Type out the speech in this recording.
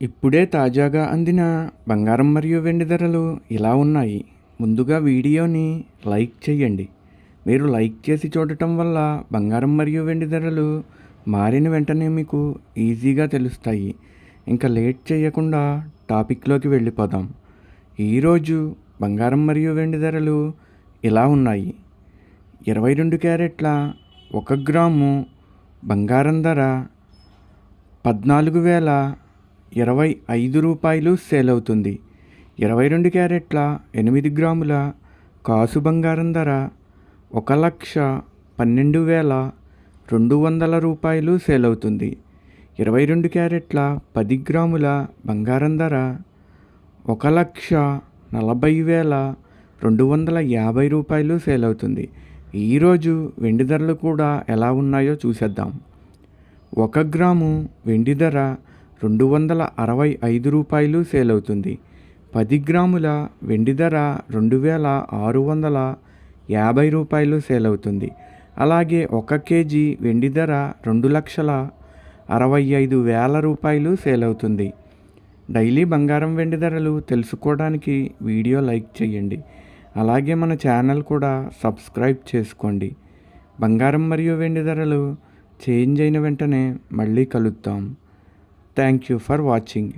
ఇప్పుడే తాజాగా అందిన బంగారం మరియు వెండి ధరలు ఇలా ఉన్నాయి. ముందుగా వీడియోని లైక్ చేయండి. మీరు లైక్ చేసి చూడటం వల్ల బంగారం మరియు వెండి ధరలు మారిన వెంటనే మీకు ఈజీగా తెలుస్తాయి. ఇంకా లేట్ చేయకుండా టాపిక్లోకి వెళ్ళిపోదాం. ఈరోజు బంగారం మరియు వెండి ధరలు ఇలా ఉన్నాయి. 22 క్యారెట్ల 1 గ్రాము బంగారం ధర 14,025 రూపాయలు సేల్ అవుతుంది. 22 క్యారెట్ల 8 గ్రాముల కాసు బంగారం ధర 1,12,200 రూపాయలు సేల్ అవుతుంది. 22 క్యారెట్ల 10 గ్రాముల బంగారం ధర 1,40,250 రూపాయలు సేల్ అవుతుంది. ఈరోజు వెండి ధరలు కూడా ఎలా ఉన్నాయో చూసేద్దాం. 1 గ్రాము వెండి ధర 265 రూపాయలు సేల్ అవుతుంది. 10 గ్రాముల వెండి ధర 2,650 రూపాయలు సేల్ అవుతుంది. అలాగే 1 కేజీ వెండి ధర 2,65,000 రూపాయలు సేల్ అవుతుంది. డైలీ బంగారం వెండి ధరలు తెలుసుకోవడానికి వీడియో లైక్ చేయండి. అలాగే మన ఛానల్ కూడా సబ్స్క్రైబ్ చేసుకోండి. బంగారం మరియు వెండి ధరలు చేంజ్ అయిన వెంటనే మళ్ళీ కలుద్దాం. Thank you for watching.